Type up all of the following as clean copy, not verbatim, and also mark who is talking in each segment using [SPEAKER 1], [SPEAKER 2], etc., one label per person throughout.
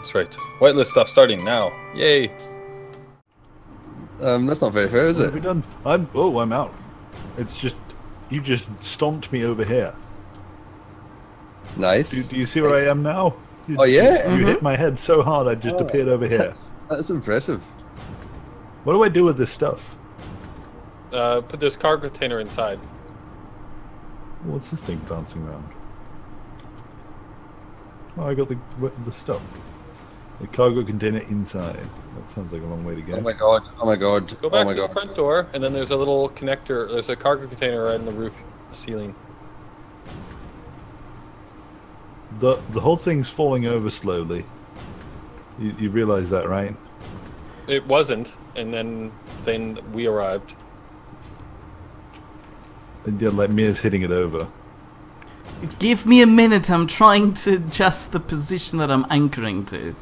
[SPEAKER 1] That's right. Whitelist stuff starting now. Yay!
[SPEAKER 2] That's not very fair, is
[SPEAKER 3] What
[SPEAKER 2] it?
[SPEAKER 3] have we done? I'm out. It's just you just stomped me over here.
[SPEAKER 2] Nice.
[SPEAKER 3] Do you see where I am now?
[SPEAKER 2] Oh yeah.
[SPEAKER 3] You hit my head so hard I just appeared over here.
[SPEAKER 2] That's impressive.
[SPEAKER 3] What do I do with this stuff?
[SPEAKER 1] Put this cargo container inside.
[SPEAKER 3] What's this thing bouncing around? Oh, I got the stuff. The cargo container inside. That sounds like a long way to go.
[SPEAKER 2] Oh my god! Oh my god!
[SPEAKER 1] Go back
[SPEAKER 2] oh my
[SPEAKER 1] to
[SPEAKER 2] god!
[SPEAKER 1] the front door, and then there's a little connector. There's a cargo container right in the roof, ceiling.
[SPEAKER 3] The whole thing's falling over slowly. You realize that, right?
[SPEAKER 1] It wasn't, and then we arrived.
[SPEAKER 3] And yeah, like Mia's hitting it over.
[SPEAKER 4] Give me a minute, I'm trying to adjust the position that I'm anchoring to.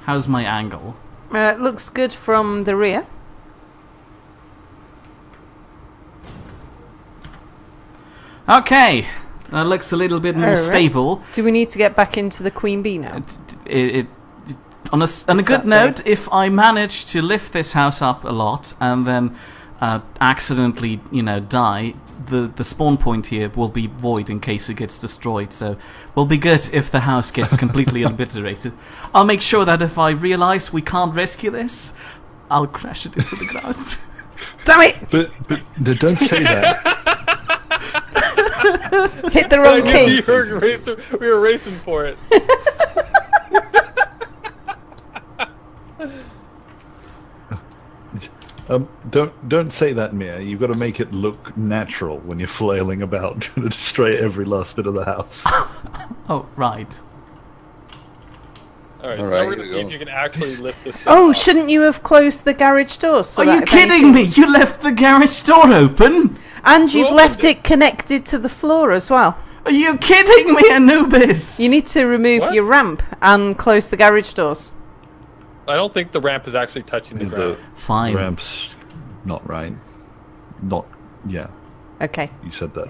[SPEAKER 4] How's my angle?
[SPEAKER 5] It looks good from the rear.
[SPEAKER 4] Okay, that looks a little bit more stable.
[SPEAKER 5] Do we need to get back into the Queen Bee now?
[SPEAKER 4] On a good note, if I manage to lift this house up a lot and then accidentally, die, the spawn point here will be void in case it gets destroyed. So, will be good if the house gets completely obliterated. I'll make sure that if I realize we can't rescue this, I'll crash it into the ground.
[SPEAKER 5] Damn it!
[SPEAKER 3] But don't say that.
[SPEAKER 5] Hit the wrong key.
[SPEAKER 1] We were racing for it.
[SPEAKER 3] Don't say that, Mia. You've got to make it look natural when you're flailing about trying to destroy every last bit of the house.
[SPEAKER 4] Oh, right.
[SPEAKER 1] Alright, so now we're going to see if you can actually lift this thing
[SPEAKER 5] Oh,
[SPEAKER 1] up.
[SPEAKER 5] shouldn't you have closed the garage door? So
[SPEAKER 4] Are
[SPEAKER 5] that
[SPEAKER 4] you
[SPEAKER 5] if
[SPEAKER 4] kidding me? You left the garage door open?
[SPEAKER 5] And you've left it connected to the floor as well.
[SPEAKER 4] Are you kidding me, Anubiz?
[SPEAKER 5] You need to remove your ramp and close the garage doors.
[SPEAKER 1] I don't think the ramp is actually touching the ground.
[SPEAKER 4] Fine.
[SPEAKER 3] The ramp's not right. Yeah.
[SPEAKER 5] Okay.
[SPEAKER 3] You said that.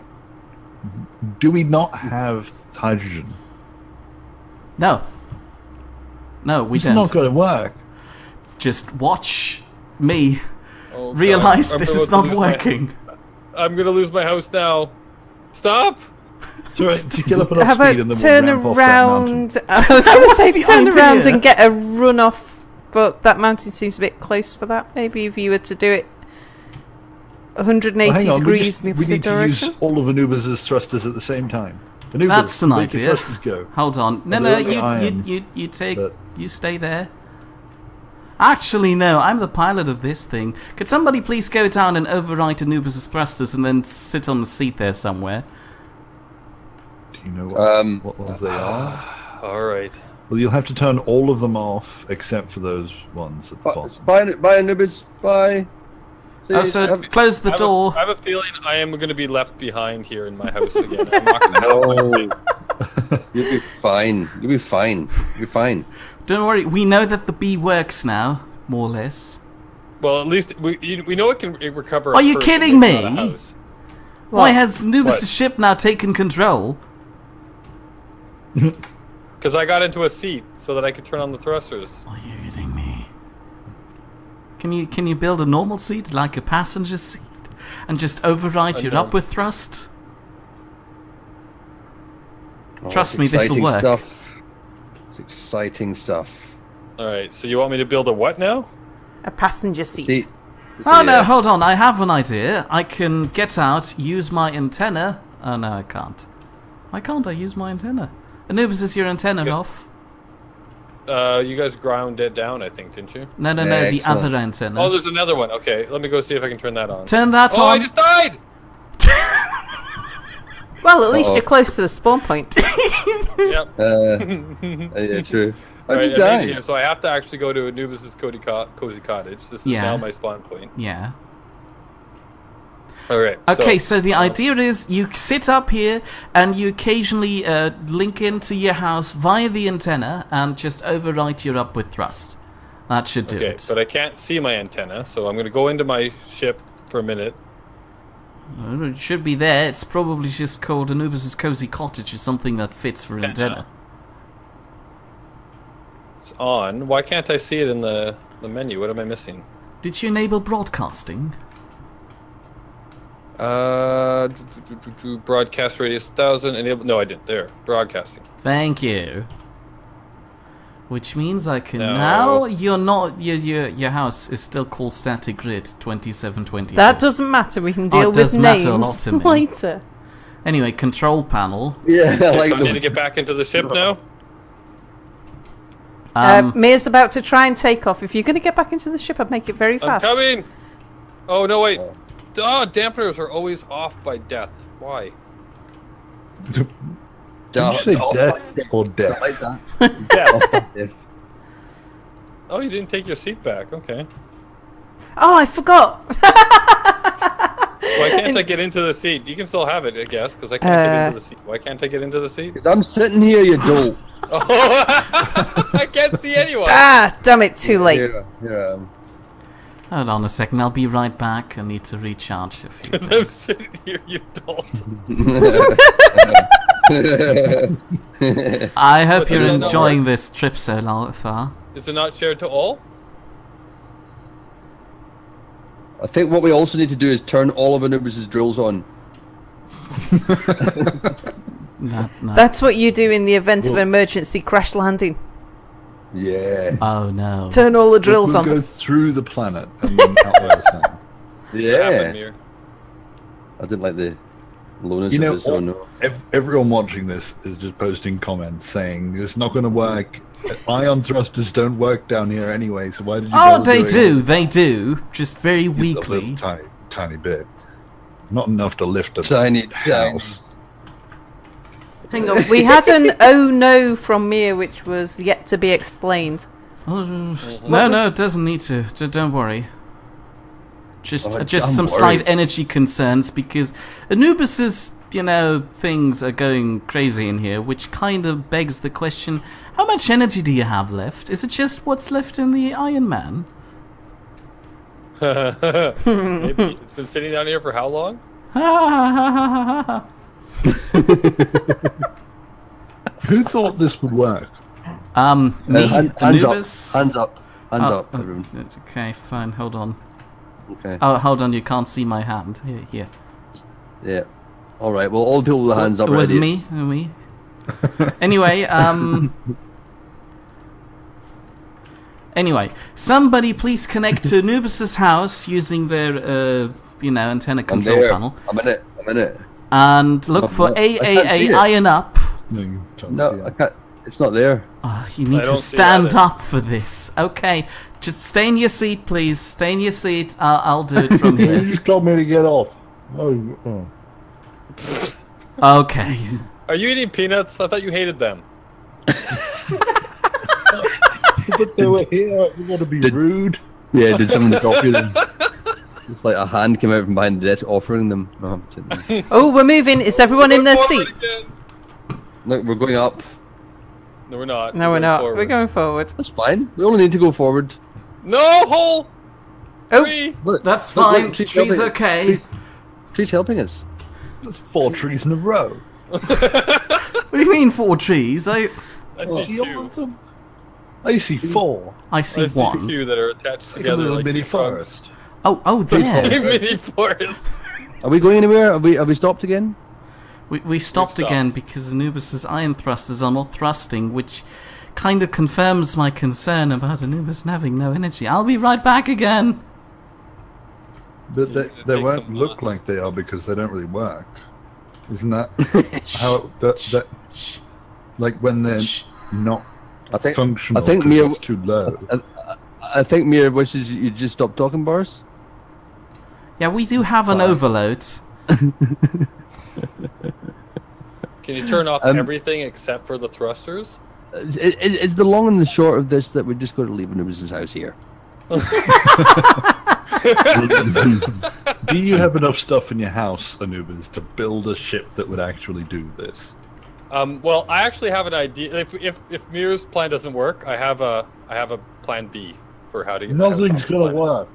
[SPEAKER 3] Do we not have hydrogen?
[SPEAKER 4] No. No, we
[SPEAKER 3] It's
[SPEAKER 4] don't.
[SPEAKER 3] not going to work.
[SPEAKER 4] Just watch me
[SPEAKER 1] Oh,
[SPEAKER 4] realize
[SPEAKER 1] God.
[SPEAKER 4] this
[SPEAKER 1] I'm
[SPEAKER 4] is
[SPEAKER 1] about
[SPEAKER 4] not
[SPEAKER 1] to lose
[SPEAKER 4] working.
[SPEAKER 1] I'm going to lose my house now. Stop!
[SPEAKER 3] So to kill up enough
[SPEAKER 5] How
[SPEAKER 3] speed and
[SPEAKER 5] about
[SPEAKER 3] then
[SPEAKER 5] turn
[SPEAKER 3] we'll ramp off that mountain.
[SPEAKER 5] around? I was going to say
[SPEAKER 4] the
[SPEAKER 5] turn around
[SPEAKER 4] idea?
[SPEAKER 5] and get a run off, but that mountain seems a bit close for that. Maybe if you were to do it 180
[SPEAKER 3] Well, hang on,
[SPEAKER 5] degrees in the
[SPEAKER 3] we
[SPEAKER 5] opposite
[SPEAKER 3] need to
[SPEAKER 5] direction.
[SPEAKER 3] use all of Anubiz's thrusters at the same time. Anubis,
[SPEAKER 4] That's an
[SPEAKER 3] make your
[SPEAKER 4] idea.
[SPEAKER 3] thrusters go.
[SPEAKER 4] Hold on. No,
[SPEAKER 3] Although
[SPEAKER 4] no,
[SPEAKER 3] I am,
[SPEAKER 4] you take,
[SPEAKER 3] but-
[SPEAKER 4] you stay there. Actually, no, I'm the pilot of this thing. Could somebody please go down and overwrite Anubis' thrusters and then sit on the seat there somewhere?
[SPEAKER 3] Do you know what ones they are?
[SPEAKER 1] Alright.
[SPEAKER 3] Well, you'll have to turn all of them off except for those ones at the bottom.
[SPEAKER 2] Bye, Anubiz. Bye. See,
[SPEAKER 4] So close the door.
[SPEAKER 1] I have a feeling I am going to be left behind here in my house again. I'm not going to
[SPEAKER 2] No. You'll be fine. You'll be fine. You'll be fine.
[SPEAKER 4] Don't worry, we know that the bee works now, more or less.
[SPEAKER 1] Well, at least we know it can recover.
[SPEAKER 4] Are you kidding me? Why has
[SPEAKER 1] What?
[SPEAKER 4] Anubis' ship now taken control?
[SPEAKER 1] Because I got into a seat so that I could turn on the thrusters.
[SPEAKER 4] Are you kidding me? Can you build a normal seat like a passenger seat and just override your upward thrust?
[SPEAKER 2] Oh,
[SPEAKER 4] Trust me, this will work.
[SPEAKER 2] Stuff. It's exciting stuff.
[SPEAKER 1] Alright, so you want me to build a what now?
[SPEAKER 5] A passenger seat.
[SPEAKER 2] See,
[SPEAKER 4] Oh no, hold on, I have an idea. I can get out, use my antenna. Oh no, I can't. Why can't I use my antenna? Anubis, is your antenna off?
[SPEAKER 1] You guys ground it down, I think, didn't you?
[SPEAKER 4] No, the
[SPEAKER 2] Excellent.
[SPEAKER 4] other antenna.
[SPEAKER 1] Oh, there's another one. Okay, let me go see if I can turn that on.
[SPEAKER 4] Turn that
[SPEAKER 1] Oh,
[SPEAKER 4] on.
[SPEAKER 1] I just died!
[SPEAKER 5] Well, at least you're close to the spawn point.
[SPEAKER 1] Yep.
[SPEAKER 2] Yeah, true. I'm
[SPEAKER 1] Alright,
[SPEAKER 2] just
[SPEAKER 1] I made it
[SPEAKER 2] dying.
[SPEAKER 1] here, so I have to actually go to Anubis' cozy cottage. This is now my spawn point.
[SPEAKER 4] Yeah.
[SPEAKER 1] Alright.
[SPEAKER 4] Okay, so the idea is you sit up here and you occasionally link into your house via the antenna and just overwrite your upward thrust. That should do
[SPEAKER 1] Okay,
[SPEAKER 4] it.
[SPEAKER 1] but I can't see my antenna, so I'm going to go into my ship for a minute.
[SPEAKER 4] It should be there. It's probably just called Anubis' Cozy Cottage or something that fits for a dinner.
[SPEAKER 1] It's on. Why can't I see it in the menu? What am I missing?
[SPEAKER 4] Did you enable broadcasting?
[SPEAKER 1] Broadcast radius 1000. Enable. No, I didn't. There. Broadcasting.
[SPEAKER 4] Thank you. Which means I can
[SPEAKER 1] No.
[SPEAKER 4] now. You're not. Your house is still called Static Grid 2724.
[SPEAKER 5] That doesn't matter. We can deal
[SPEAKER 4] it does
[SPEAKER 5] with
[SPEAKER 4] matter a lot
[SPEAKER 5] names
[SPEAKER 4] to me.
[SPEAKER 5] later.
[SPEAKER 4] Anyway, control panel.
[SPEAKER 2] Yeah, I
[SPEAKER 1] Okay,
[SPEAKER 2] like
[SPEAKER 1] so I need to
[SPEAKER 2] the...
[SPEAKER 1] get back into the ship now.
[SPEAKER 5] Mia's about to try and take off. If you're going to get back into the ship, I'd make it very
[SPEAKER 1] I'm
[SPEAKER 5] fast.
[SPEAKER 1] coming. Oh no, wait. Oh, dampeners are always off by death. Why?
[SPEAKER 3] Did you say death or death?
[SPEAKER 2] Like that.
[SPEAKER 1] Death. Oh, you didn't take your seat back. Okay.
[SPEAKER 5] Oh, I forgot.
[SPEAKER 1] Why can't I get into the seat? You can still have it, I guess, because I can't get into the seat. Why can't I get into the seat?
[SPEAKER 2] 'Cause I'm sitting here, you dope.
[SPEAKER 1] Oh, I can't see anyone.
[SPEAKER 5] Ah, damn it, too late.
[SPEAKER 2] Yeah.
[SPEAKER 4] Hold on a second. I'll be right back. I need to recharge a few
[SPEAKER 1] I'm
[SPEAKER 4] things.
[SPEAKER 1] sitting here, you don't.
[SPEAKER 4] I hope
[SPEAKER 1] But
[SPEAKER 4] you're
[SPEAKER 1] it does not
[SPEAKER 4] enjoying
[SPEAKER 1] work.
[SPEAKER 4] this trip so far.
[SPEAKER 1] Is it not shared to all?
[SPEAKER 2] I think what we also need to do is turn all of Anubis' drills on.
[SPEAKER 4] No.
[SPEAKER 5] That's what you do in the event of an emergency crash landing.
[SPEAKER 2] Yeah.
[SPEAKER 4] Oh no.
[SPEAKER 5] Turn all the drills
[SPEAKER 3] We'll
[SPEAKER 5] on.
[SPEAKER 3] go through the planet and then out where it's at.
[SPEAKER 2] Yeah. I didn't like the lowness
[SPEAKER 3] You know,
[SPEAKER 2] of this. Oh no.
[SPEAKER 3] everyone watching this is just posting comments saying it's not going to work. Ion thrusters don't work down here anyway, so why did you?
[SPEAKER 4] Oh,
[SPEAKER 3] bother
[SPEAKER 4] they
[SPEAKER 3] doing
[SPEAKER 4] do.
[SPEAKER 3] it?
[SPEAKER 4] They do. Just very
[SPEAKER 3] Just a
[SPEAKER 4] weakly.
[SPEAKER 3] little tiny bit. Not enough to lift a
[SPEAKER 2] Tiny
[SPEAKER 3] house.
[SPEAKER 5] Hang on, we had an oh no from Mia, which was yet to be explained.
[SPEAKER 4] Oh, no, it doesn't need to. Don't worry. Just
[SPEAKER 2] Oh,
[SPEAKER 4] just
[SPEAKER 2] I'm
[SPEAKER 4] some
[SPEAKER 2] worried.
[SPEAKER 4] slight energy concerns because Anubis's, things are going crazy in here, which kind of begs the question: how much energy do you have left? Is it just what's left in the Iron Man?
[SPEAKER 1] Maybe it's been sitting down here for how long?
[SPEAKER 3] Who thought this would work?
[SPEAKER 4] Me,
[SPEAKER 2] Hands up.
[SPEAKER 4] Anubis.
[SPEAKER 2] Hands up. Hands
[SPEAKER 4] Oh,
[SPEAKER 2] up, everyone.
[SPEAKER 4] Okay, fine. Hold on.
[SPEAKER 2] Okay.
[SPEAKER 4] Oh, hold on. You can't see my hand. Here.
[SPEAKER 2] Yeah. All right. Well, all the people with their hands up.
[SPEAKER 4] It was
[SPEAKER 2] are
[SPEAKER 4] me.
[SPEAKER 2] idiots.
[SPEAKER 4] Anyway, somebody please connect to Anubis's house using their, antenna
[SPEAKER 2] I'm
[SPEAKER 4] control
[SPEAKER 2] there.
[SPEAKER 4] panel,
[SPEAKER 2] I'm in it. I'm in it.
[SPEAKER 4] and look
[SPEAKER 2] Oh,
[SPEAKER 4] for
[SPEAKER 2] no, I can't see
[SPEAKER 4] AAA
[SPEAKER 2] it.
[SPEAKER 4] Iron Up.
[SPEAKER 3] No, you can't see
[SPEAKER 2] No,
[SPEAKER 3] it.
[SPEAKER 2] I can't. It's not there.
[SPEAKER 4] Oh, you need
[SPEAKER 1] I
[SPEAKER 4] to
[SPEAKER 1] don't see
[SPEAKER 4] stand
[SPEAKER 1] either.
[SPEAKER 4] up for this. Okay, just stay in your seat, please. Stay in your seat. I'll do it from
[SPEAKER 3] You
[SPEAKER 4] here.
[SPEAKER 3] just told me to get off. Oh.
[SPEAKER 4] Okay.
[SPEAKER 1] Are you eating peanuts? I thought you hated them.
[SPEAKER 3] But they were here. You want to be rude?
[SPEAKER 2] Yeah. Did someone offer them? It's like a hand came out from behind the desk offering them. No, I'm kidding.
[SPEAKER 5] Oh, we're moving. Is everyone in their
[SPEAKER 1] Forward
[SPEAKER 5] seat?
[SPEAKER 1] again.
[SPEAKER 2] Look, we're going up.
[SPEAKER 1] No, we're not.
[SPEAKER 5] No, we're
[SPEAKER 1] going
[SPEAKER 5] not.
[SPEAKER 1] forward.
[SPEAKER 5] We're going forward.
[SPEAKER 2] That's fine. We only need to go forward.
[SPEAKER 1] No hole.
[SPEAKER 5] Oh.
[SPEAKER 1] Tree.
[SPEAKER 2] Look,
[SPEAKER 4] That's
[SPEAKER 2] look,
[SPEAKER 4] fine.
[SPEAKER 2] look, tree's
[SPEAKER 4] Tree's
[SPEAKER 2] helping us.
[SPEAKER 4] okay.
[SPEAKER 2] Tree's helping us.
[SPEAKER 3] That's 4 trees in a row.
[SPEAKER 4] What do you mean 4 trees?
[SPEAKER 1] I
[SPEAKER 3] See
[SPEAKER 1] see
[SPEAKER 3] all
[SPEAKER 1] two.
[SPEAKER 3] of them? I see 4.
[SPEAKER 4] I see
[SPEAKER 1] I see
[SPEAKER 4] 1.
[SPEAKER 1] two that are attached
[SPEAKER 3] Like a
[SPEAKER 1] together
[SPEAKER 3] little
[SPEAKER 1] like
[SPEAKER 3] mini
[SPEAKER 1] two frogs.
[SPEAKER 3] forest.
[SPEAKER 4] Oh, there.
[SPEAKER 1] A mini forest.
[SPEAKER 2] Are we going anywhere? Have we stopped again?
[SPEAKER 4] We stopped
[SPEAKER 1] stopped.
[SPEAKER 4] again because Anubis's iron thrusters are not thrusting, which kind of confirms my concern about Anubis having no energy. I'll be right back again.
[SPEAKER 3] But
[SPEAKER 1] You're
[SPEAKER 3] they
[SPEAKER 1] gonna
[SPEAKER 3] they
[SPEAKER 1] take
[SPEAKER 3] won't
[SPEAKER 1] some
[SPEAKER 3] look
[SPEAKER 1] lots.
[SPEAKER 3] like they are because they don't really work. Isn't that how that
[SPEAKER 4] Shh,
[SPEAKER 3] like when they're
[SPEAKER 4] shh.
[SPEAKER 3] not
[SPEAKER 2] I think.
[SPEAKER 3] functional?
[SPEAKER 2] I think
[SPEAKER 3] 'cause
[SPEAKER 2] Mia.
[SPEAKER 3] it's too low.
[SPEAKER 2] I think Mia wishes you just stop talking, Boris.
[SPEAKER 4] Yeah, we do have an
[SPEAKER 3] Fine.
[SPEAKER 4] overload.
[SPEAKER 1] Can you turn off
[SPEAKER 2] Um,
[SPEAKER 1] everything except for the thrusters?
[SPEAKER 2] It's the long and the short of this that we're just going to leave Anubis' house here.
[SPEAKER 3] Do you have enough stuff in your house, Anubis, to build a ship that would actually do this?
[SPEAKER 1] Well, I actually have an idea. If Mir's plan doesn't work, I have a plan B for how to get.
[SPEAKER 3] Nothing's
[SPEAKER 1] how to
[SPEAKER 3] gonna work.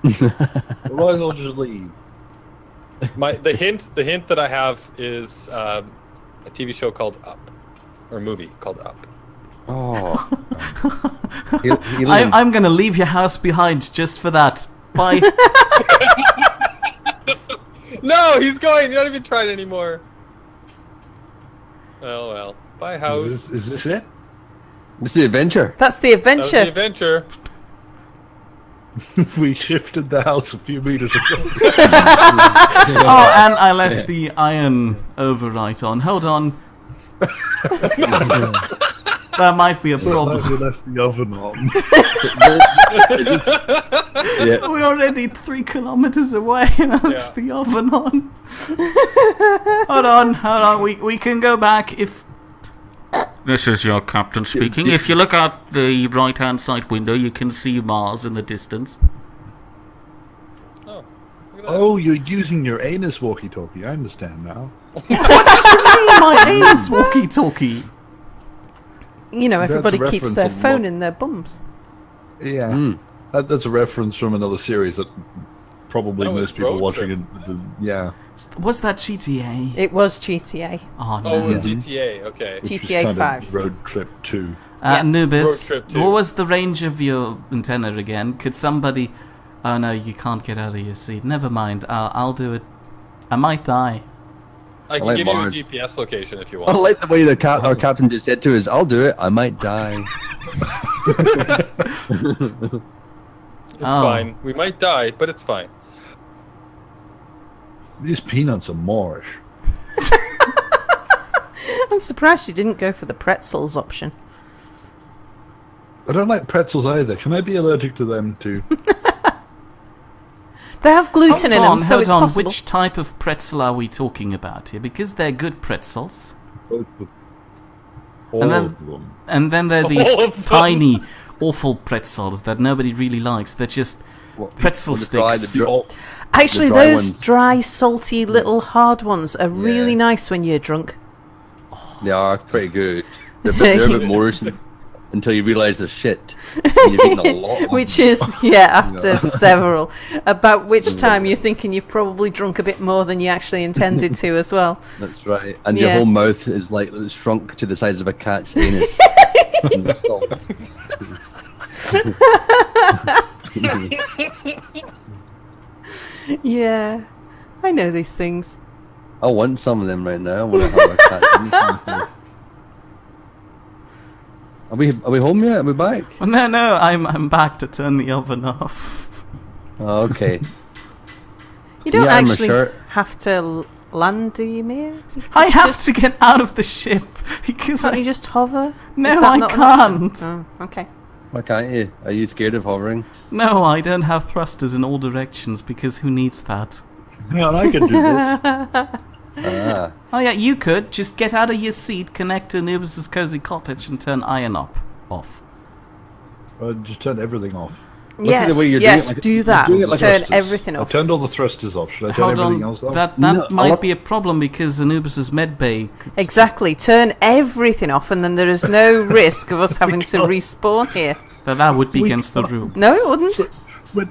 [SPEAKER 3] You might as well just leave.
[SPEAKER 1] The hint that I have is a TV show called Up, or a movie called Up.
[SPEAKER 2] Oh.
[SPEAKER 4] I'm gonna leave your house behind just for that. Bye.
[SPEAKER 1] No, he's going. He's not even trying anymore. Oh well. Bye, house.
[SPEAKER 3] Is this it?
[SPEAKER 2] This is the adventure.
[SPEAKER 5] That's the
[SPEAKER 1] That was
[SPEAKER 5] adventure.
[SPEAKER 1] the adventure.
[SPEAKER 3] We shifted the house a few meters ago.
[SPEAKER 4] Oh, and I left the iron overwrite on. Hold on. That might be a problem.
[SPEAKER 3] We left the oven on.
[SPEAKER 2] Yeah.
[SPEAKER 4] We're already 3 kilometers away and I left the oven on. Hold on. We can go back if... This is your captain speaking. If you look out the right-hand side window, you can see Mars in the distance.
[SPEAKER 1] Oh, look at that.
[SPEAKER 3] Oh, you're using your anus walkie-talkie. I understand now.
[SPEAKER 4] My anus walkie-talkie.
[SPEAKER 5] You know,
[SPEAKER 3] That's a
[SPEAKER 5] everybody keeps
[SPEAKER 3] reference
[SPEAKER 5] their
[SPEAKER 3] of
[SPEAKER 5] phone
[SPEAKER 3] what-
[SPEAKER 5] in their bums.
[SPEAKER 3] Yeah. That's a reference from another series that probably
[SPEAKER 1] That was
[SPEAKER 3] most people
[SPEAKER 1] Road
[SPEAKER 3] watching
[SPEAKER 1] Trip.
[SPEAKER 3] it. Yeah.
[SPEAKER 4] Was that GTA?
[SPEAKER 5] It was GTA.
[SPEAKER 4] Oh, no.
[SPEAKER 1] Oh, it was
[SPEAKER 3] Yeah.
[SPEAKER 1] GTA. Okay.
[SPEAKER 3] Which was
[SPEAKER 5] GTA
[SPEAKER 3] kind of
[SPEAKER 5] 5.
[SPEAKER 3] Road Trip 2.
[SPEAKER 5] Yeah.
[SPEAKER 1] Road
[SPEAKER 4] Anubis,
[SPEAKER 1] trip too.
[SPEAKER 4] what was the range of your antenna again? Could somebody... Oh no, you can't get out of your seat. Never mind, I'll do it. I might die.
[SPEAKER 1] I can
[SPEAKER 2] like
[SPEAKER 1] give
[SPEAKER 2] Mars.
[SPEAKER 1] you a GPS location if you
[SPEAKER 2] I
[SPEAKER 1] want.
[SPEAKER 2] like the way our captain just said to us, "I'll do it. I might die."
[SPEAKER 1] It's
[SPEAKER 4] Oh.
[SPEAKER 1] fine. We might die, but it's fine.
[SPEAKER 3] These peanuts are Moorish.
[SPEAKER 5] I'm surprised you didn't go for the pretzels option.
[SPEAKER 3] I don't like pretzels either. Can I be allergic to them too?
[SPEAKER 5] They have gluten in them, so it's
[SPEAKER 4] hold on.
[SPEAKER 5] possible.
[SPEAKER 4] Which type of pretzel are we talking about here? Because they're good pretzels.
[SPEAKER 3] All
[SPEAKER 4] And then-
[SPEAKER 3] of them.
[SPEAKER 4] And then there are
[SPEAKER 1] All
[SPEAKER 4] these
[SPEAKER 1] of them.
[SPEAKER 4] tiny, awful pretzels that nobody really likes. They're just pretzel
[SPEAKER 2] the dry-
[SPEAKER 4] sticks.
[SPEAKER 2] the dry-
[SPEAKER 5] Actually,
[SPEAKER 2] the dry
[SPEAKER 5] those
[SPEAKER 2] ones.
[SPEAKER 5] dry, salty, little hard ones are really
[SPEAKER 2] Yeah.
[SPEAKER 5] nice when you're drunk.
[SPEAKER 2] They are pretty good. They're a bit Moorish until you realise they're shit. And you've eaten a lot. Of
[SPEAKER 5] Which
[SPEAKER 2] them.
[SPEAKER 5] is, after several. About which time you're thinking you've probably drunk a bit more than you actually intended to as well.
[SPEAKER 2] That's right. And your
[SPEAKER 5] Yeah.
[SPEAKER 2] whole mouth is like it's shrunk to the size of a cat's anus. And it's all-
[SPEAKER 5] Yeah, I know these things.
[SPEAKER 2] I want some of them right now. I want to have a cat's anus. Are we home yet? Are we back?
[SPEAKER 4] Well, no, I'm back to turn the oven off.
[SPEAKER 2] Oh, okay.
[SPEAKER 5] You don't
[SPEAKER 2] Yeah, I'm a
[SPEAKER 5] actually
[SPEAKER 2] shirt.
[SPEAKER 5] have to land, do you, Mia? You
[SPEAKER 4] I have
[SPEAKER 5] just-
[SPEAKER 4] to get out of the ship because
[SPEAKER 5] Can't you just hover?
[SPEAKER 4] No,
[SPEAKER 5] Is that
[SPEAKER 4] I
[SPEAKER 5] not an option?
[SPEAKER 4] can't.
[SPEAKER 5] Oh, okay.
[SPEAKER 2] Why can't you? Are you scared of hovering?
[SPEAKER 4] No, I don't have thrusters in all directions because who needs that?
[SPEAKER 3] Hang on, I can do this.
[SPEAKER 2] Ah.
[SPEAKER 4] Oh yeah, you could just get out of your seat, connect to Anubis' cozy cottage, and turn iron off.
[SPEAKER 3] Just turn everything off.
[SPEAKER 2] at the
[SPEAKER 5] Yes,
[SPEAKER 2] way you're doing
[SPEAKER 5] yes,
[SPEAKER 2] it, like-
[SPEAKER 5] do
[SPEAKER 2] you're
[SPEAKER 5] that.
[SPEAKER 2] doing it like
[SPEAKER 5] Turn
[SPEAKER 3] Thrusters.
[SPEAKER 5] everything
[SPEAKER 3] I
[SPEAKER 5] off.
[SPEAKER 3] turned all the thrusters off. Should I turn
[SPEAKER 4] Hold
[SPEAKER 3] everything
[SPEAKER 4] on,
[SPEAKER 3] else off?
[SPEAKER 4] that
[SPEAKER 2] No,
[SPEAKER 4] might
[SPEAKER 2] I'll-
[SPEAKER 4] be a problem because Anubis' medbay.
[SPEAKER 5] Exactly. Turn everything off, and then there is no risk of us having to respawn here.
[SPEAKER 4] That would be
[SPEAKER 3] We
[SPEAKER 4] against the
[SPEAKER 3] can't.
[SPEAKER 4] rule.
[SPEAKER 5] No, it wouldn't.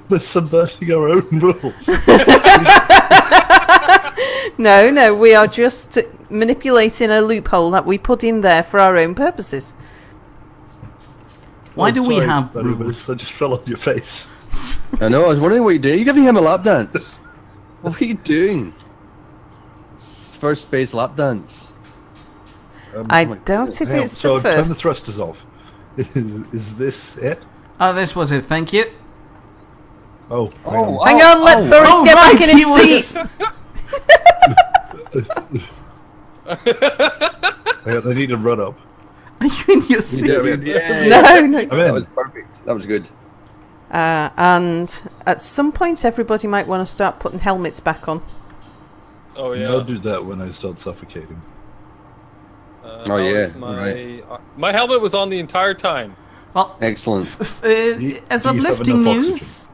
[SPEAKER 3] We're subverting our own rules.
[SPEAKER 5] No, we are just manipulating a loophole that we put in there for our own purposes.
[SPEAKER 4] Why
[SPEAKER 3] Oh,
[SPEAKER 4] do we
[SPEAKER 3] sorry,
[SPEAKER 4] have
[SPEAKER 3] Anubis,
[SPEAKER 4] rules?
[SPEAKER 3] I just fell on your face.
[SPEAKER 2] I know. I was wondering what you do. Are you giving him a lap dance? What are you doing? First space lap dance.
[SPEAKER 5] I
[SPEAKER 2] my
[SPEAKER 5] doubt
[SPEAKER 2] goodness.
[SPEAKER 5] if
[SPEAKER 3] Hang on,
[SPEAKER 5] it's
[SPEAKER 3] so
[SPEAKER 5] the
[SPEAKER 3] turn the
[SPEAKER 5] first.
[SPEAKER 3] thrusters off. Is this it?
[SPEAKER 4] Oh, this was it. Thank you.
[SPEAKER 3] Oh,
[SPEAKER 2] Oh,
[SPEAKER 5] Hang on, let Boris
[SPEAKER 4] Oh,
[SPEAKER 5] get
[SPEAKER 4] right,
[SPEAKER 5] back in
[SPEAKER 4] he
[SPEAKER 5] his
[SPEAKER 4] was-
[SPEAKER 5] seat.
[SPEAKER 3] hang on, I need a run up.
[SPEAKER 4] Are you in your seat?
[SPEAKER 2] Yeah.
[SPEAKER 5] No.
[SPEAKER 3] I'm
[SPEAKER 2] That
[SPEAKER 3] in.
[SPEAKER 2] was perfect. That was good.
[SPEAKER 5] And at some point, everybody might want to start putting helmets back on.
[SPEAKER 1] Oh yeah.
[SPEAKER 3] I'll do that when I start suffocating.
[SPEAKER 2] Oh,
[SPEAKER 1] how
[SPEAKER 2] yeah,
[SPEAKER 1] is My,
[SPEAKER 2] right.
[SPEAKER 1] my helmet was on the entire time.
[SPEAKER 4] Well,
[SPEAKER 2] Excellent.
[SPEAKER 4] as
[SPEAKER 3] do you have
[SPEAKER 4] uplifting
[SPEAKER 3] enough
[SPEAKER 4] news,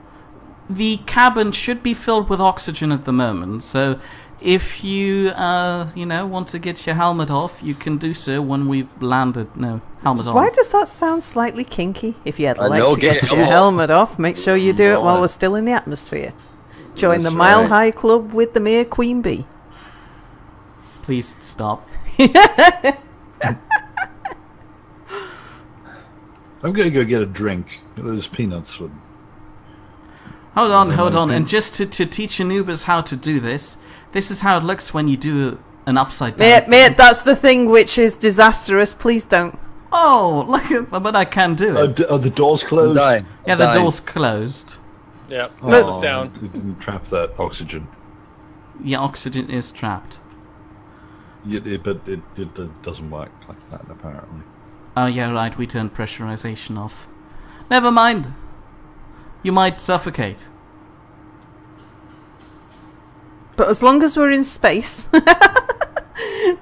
[SPEAKER 4] the cabin should be filled with oxygen at the moment. So, if you want to get your helmet off, you can do so when we've landed. No, helmet on.
[SPEAKER 5] Why does that sound slightly kinky? If you'd
[SPEAKER 2] I
[SPEAKER 5] like
[SPEAKER 2] know,
[SPEAKER 5] to
[SPEAKER 2] get
[SPEAKER 5] get
[SPEAKER 2] your
[SPEAKER 5] your
[SPEAKER 2] helmet
[SPEAKER 5] helmet off, make sure you do it while
[SPEAKER 2] No.
[SPEAKER 5] we're still in the atmosphere. Join
[SPEAKER 2] That's
[SPEAKER 5] the Mile
[SPEAKER 2] right.
[SPEAKER 5] High Club with the mere queen bee.
[SPEAKER 4] Please stop.
[SPEAKER 3] I'm going to go get a drink. Those peanuts would...
[SPEAKER 4] Hold on. And just to teach Anubiz how to do this, this is how it looks when you do an upside down.
[SPEAKER 5] Mate, that's the thing which is disastrous. Please don't.
[SPEAKER 4] Oh, but I can do it.
[SPEAKER 3] Are the doors closed?
[SPEAKER 2] Dying.
[SPEAKER 4] Yeah, the door's closed.
[SPEAKER 1] Yeah,
[SPEAKER 5] Look-
[SPEAKER 1] it's down.
[SPEAKER 3] You didn't trap that oxygen.
[SPEAKER 4] Yeah, oxygen is trapped.
[SPEAKER 3] But it doesn't work like that, apparently.
[SPEAKER 4] Oh yeah, right, we turned pressurization off. Never mind. You might suffocate.
[SPEAKER 5] But as long as we're in space,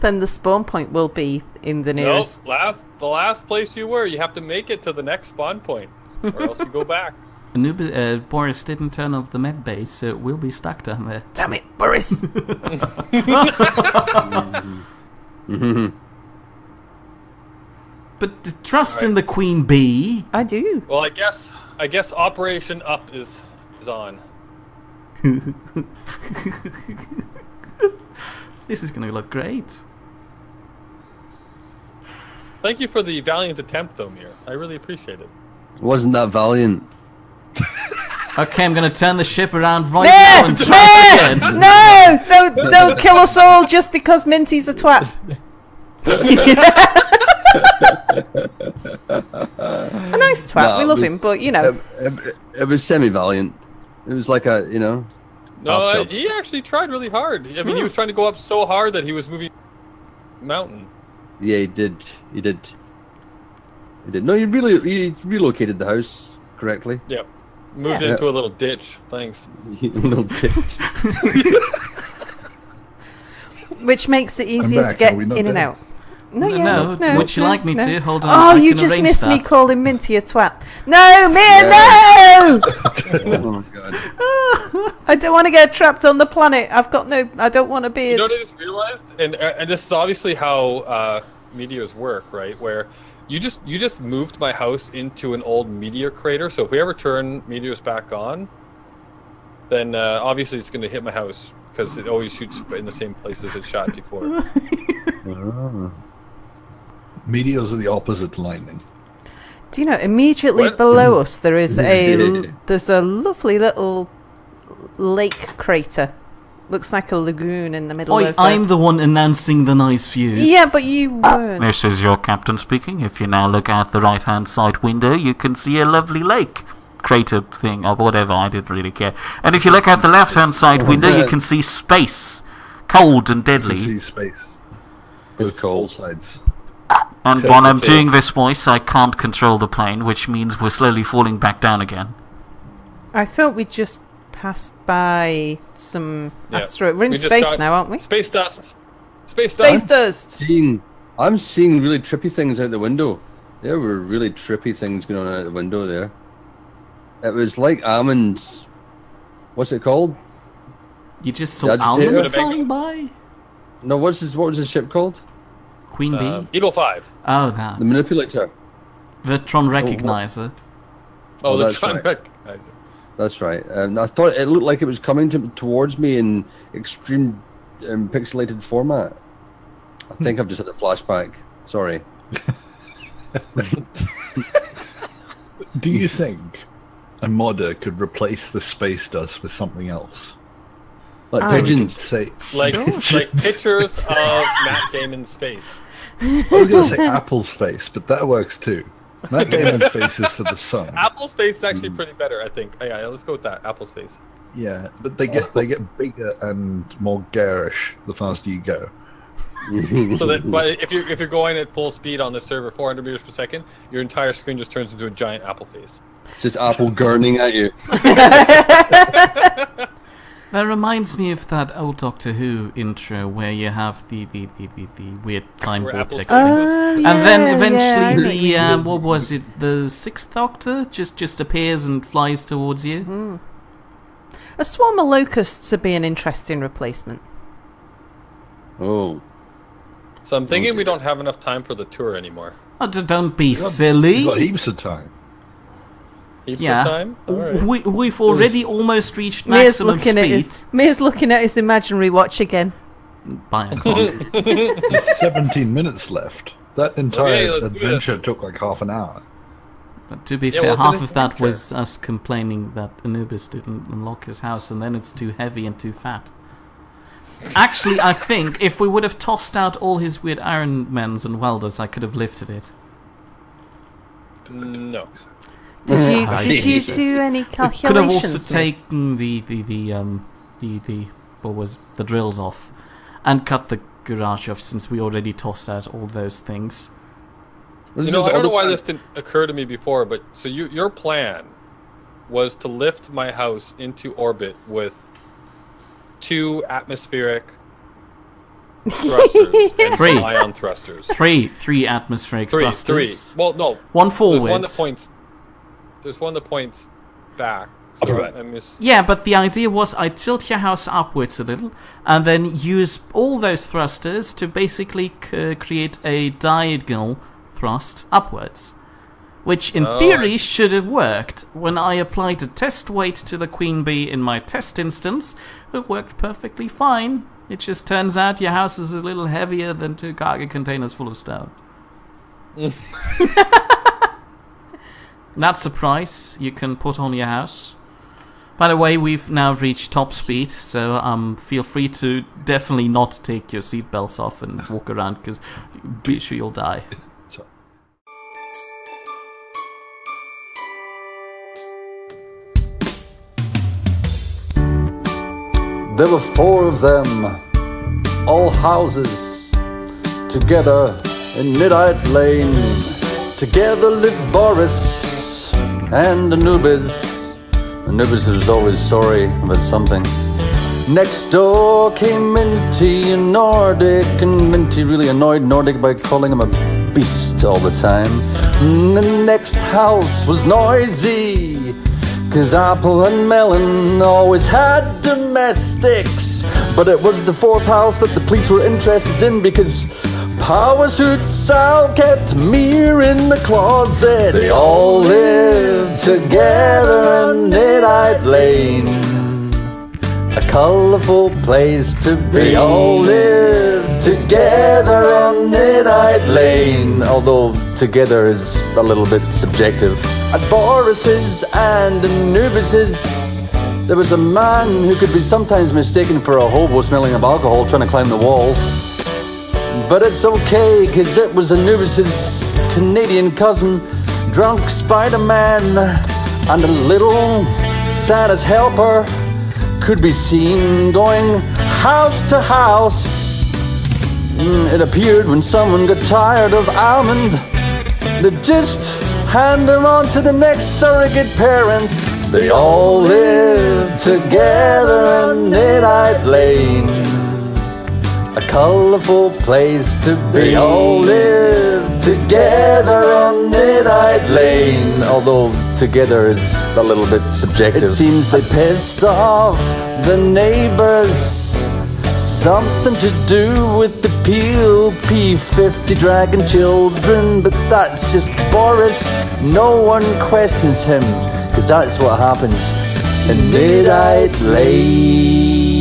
[SPEAKER 5] then the spawn point will be in the
[SPEAKER 1] Nope,
[SPEAKER 5] nearest.
[SPEAKER 1] the last place you were, you have to make it to the next spawn point, or else you go back.
[SPEAKER 4] Boris didn't turn off the med base, so we'll be stuck down there.
[SPEAKER 5] Damn it, Boris!
[SPEAKER 4] But trust in the queen bee.
[SPEAKER 5] I do.
[SPEAKER 1] Well, I guess Operation Up is on.
[SPEAKER 4] This is gonna look great.
[SPEAKER 1] Thank you for the valiant attempt, though, Mir. I really appreciate it.
[SPEAKER 2] Wasn't that valiant?
[SPEAKER 4] Okay, I'm gonna turn the ship around right now and try it again.
[SPEAKER 5] No! Don't kill us all just because Minty's a twat. A nice twat,
[SPEAKER 2] No,
[SPEAKER 5] we
[SPEAKER 2] it
[SPEAKER 5] love
[SPEAKER 2] was-
[SPEAKER 5] him, but you know.
[SPEAKER 2] It was semi-valiant. It was like a, you know...
[SPEAKER 1] No,
[SPEAKER 2] half-job.
[SPEAKER 1] he actually tried really hard. I mean, he was trying to go up so hard that he was moving mountain.
[SPEAKER 2] Yeah, he did. He did. No, he relocated the house correctly.
[SPEAKER 1] Yep. Moved
[SPEAKER 2] Yeah.
[SPEAKER 1] into a little ditch. Thanks.
[SPEAKER 2] Little ditch.
[SPEAKER 5] Which makes it easier
[SPEAKER 3] back,
[SPEAKER 5] to get
[SPEAKER 3] are we not
[SPEAKER 5] in and
[SPEAKER 3] dead?
[SPEAKER 5] out. No,
[SPEAKER 4] would you like me to? Hold on,
[SPEAKER 5] Oh,
[SPEAKER 4] I
[SPEAKER 5] you
[SPEAKER 4] can
[SPEAKER 5] just
[SPEAKER 4] arrange
[SPEAKER 5] missed me
[SPEAKER 4] that.
[SPEAKER 5] calling Minty a twat. No, Mir, no!
[SPEAKER 2] Oh my god.
[SPEAKER 5] I don't want to get trapped on the planet. I don't want a
[SPEAKER 1] You
[SPEAKER 5] beard.
[SPEAKER 1] know what I just realized? And this is obviously how meteors work, right? Where you just moved my house into an old meteor crater. So if we ever turn meteors back on, then obviously it's going to hit my house because it always shoots in the same place as it shot before.
[SPEAKER 3] Meteors are the opposite to lightning.
[SPEAKER 5] Do you know, immediately
[SPEAKER 1] What?
[SPEAKER 5] below us there's a lovely little lake crater. Looks like a lagoon in the middle
[SPEAKER 4] Oi,
[SPEAKER 5] of
[SPEAKER 4] I'm the one announcing the nice views.
[SPEAKER 5] Yeah, but you weren't.
[SPEAKER 4] This is your captain speaking. If you now look out the right-hand side window, you can see a lovely lake. Crater thing, or whatever, I didn't really care. And if you look out the left-hand side window, you can see space. Cold and
[SPEAKER 3] You
[SPEAKER 4] deadly.
[SPEAKER 3] see space.
[SPEAKER 2] It's
[SPEAKER 3] Both
[SPEAKER 2] cold.
[SPEAKER 3] sides.
[SPEAKER 4] And while I'm doing this voice, I can't control the plane, which means we're slowly falling back down again.
[SPEAKER 5] I thought we just passed by some asteroid. We're in
[SPEAKER 1] We just
[SPEAKER 5] space
[SPEAKER 1] got
[SPEAKER 5] now, aren't we?
[SPEAKER 1] Space dust. Space
[SPEAKER 5] Space
[SPEAKER 1] dust.
[SPEAKER 5] dust!
[SPEAKER 2] I'm seeing really trippy things out the window. There were really trippy things going on out the window there. It was like almonds. What's it called?
[SPEAKER 4] You just saw
[SPEAKER 2] The agitator?
[SPEAKER 4] almond flying by?
[SPEAKER 2] No, what was the ship called?
[SPEAKER 4] Queen bee?
[SPEAKER 1] Eagle 5.
[SPEAKER 4] Oh, that.
[SPEAKER 2] The manipulator.
[SPEAKER 4] The Tron Recognizer.
[SPEAKER 1] Oh, the
[SPEAKER 2] that's
[SPEAKER 1] Tron
[SPEAKER 2] right.
[SPEAKER 1] Recognizer.
[SPEAKER 2] That's right. I thought it looked like it was coming towards me in extreme pixelated format. I think I've just had a flashback. Sorry.
[SPEAKER 3] Do you think a modder could replace the space dust with something else?
[SPEAKER 2] Like
[SPEAKER 5] Ah.
[SPEAKER 3] So we could
[SPEAKER 2] pigeons.
[SPEAKER 3] say,
[SPEAKER 1] Like pictures of Matt Damon's face.
[SPEAKER 3] I was going to say Apple's face, but that works too. Matt Damon's face is for the sun.
[SPEAKER 1] Apple's face is actually pretty better, I think. Yeah, let's go with that. Apple's face.
[SPEAKER 3] Yeah, but they get bigger and more garish the faster you go.
[SPEAKER 1] So that, but if you're going at full speed on the server, 400 meters per second, your entire screen just turns into a giant apple face.
[SPEAKER 2] Just apple gurning at you.
[SPEAKER 4] That reminds me of that old Doctor Who intro where you have the weird time
[SPEAKER 1] Where apples
[SPEAKER 4] vortex thing.
[SPEAKER 1] fall.
[SPEAKER 4] And then
[SPEAKER 5] I
[SPEAKER 4] eventually
[SPEAKER 5] know
[SPEAKER 4] the what was it? The Sixth Doctor just appears and flies towards you.
[SPEAKER 5] A swarm of locusts would be an interesting replacement.
[SPEAKER 2] Oh.
[SPEAKER 1] So I'm thinking we don't have enough time for the tour anymore.
[SPEAKER 4] Oh, don't be
[SPEAKER 3] You've
[SPEAKER 4] silly.
[SPEAKER 3] got heaps of time.
[SPEAKER 1] Heaps
[SPEAKER 4] Yeah.
[SPEAKER 1] of time? All right.
[SPEAKER 4] We've already almost reached
[SPEAKER 5] Mia's
[SPEAKER 4] maximum speed.
[SPEAKER 5] Mia's looking at his imaginary watch again.
[SPEAKER 4] By a clock.
[SPEAKER 3] There's 17 minutes left. That entire
[SPEAKER 1] let's do
[SPEAKER 3] adventure took like half an hour.
[SPEAKER 4] But to be
[SPEAKER 1] Yeah,
[SPEAKER 4] fair,
[SPEAKER 1] what's
[SPEAKER 4] half
[SPEAKER 1] an
[SPEAKER 4] of that
[SPEAKER 1] adventure?
[SPEAKER 4] was us complaining that Anubis didn't unlock his house, and then it's too heavy and too fat. Actually, I think if we would have tossed out all his weird iron mens and welders, I could have lifted it.
[SPEAKER 1] No.
[SPEAKER 5] Did you do any
[SPEAKER 4] Could have
[SPEAKER 5] calculations?
[SPEAKER 4] also taken the what was the drills off, and cut the garage off since we already tossed out all those things.
[SPEAKER 1] You know, I don't know why this didn't occur to me before, but so your plan was to lift my house into orbit with 2 atmospheric thrusters and
[SPEAKER 4] 3
[SPEAKER 1] some ion thrusters.
[SPEAKER 4] 3 atmospheric
[SPEAKER 1] Three.
[SPEAKER 4] thrusters.
[SPEAKER 1] Well, no.
[SPEAKER 4] One
[SPEAKER 1] There's
[SPEAKER 4] forward.
[SPEAKER 1] one that points back. So
[SPEAKER 3] Upright.
[SPEAKER 1] I miss.
[SPEAKER 4] Yeah, but the idea was I'd tilt your house upwards a little, and then use all those thrusters to basically create a diagonal thrust upwards. Which in theory should have worked. When I applied a test weight to the queen bee in my test instance, it worked perfectly fine. It just turns out your house is a little heavier than 2 cargo containers full of stone. That's a price you can put on your house. By the way, we've now reached top speed, so feel free to definitely not take your seatbelts off and walk around, because be sure you'll die.
[SPEAKER 2] There were 4 of them, all houses, together in Nidd Lane. Together lived Boris and Anubiz. Anubiz was always sorry about something. Next door came Minty and Nordic, and Minty really annoyed Nordic by calling him a beast all the time. And the next house was noisy, 'cause Apple and Melon always had domestics. But it was the 4th house that the police were interested in, because Power Suit Sal kept Mir in the closet. They all lived together in Nidd Lane, a colourful place to be. They all lived together on Nidd Lane, although together is a little bit subjective. At Boris's and Anubis's, there was a man who could be sometimes mistaken for a hobo smelling of alcohol trying to climb the walls. But it's okay, 'cause it was Anubis's Canadian cousin, drunk Spider-Man, and a little Santa's helper could be seen going house to house. It appeared when someone got tired of almond, they'd just hand them on to the next surrogate parents. They all lived together in Nidd Lane, a colourful place to be. They all lived together on Nidd Lane, although together is a little bit subjective. It seems they pissed off the neighbours, something to do with the PLP-50 dragon children, but that's just Boris. No one questions him, 'cause that's what happens in Nidd Lane.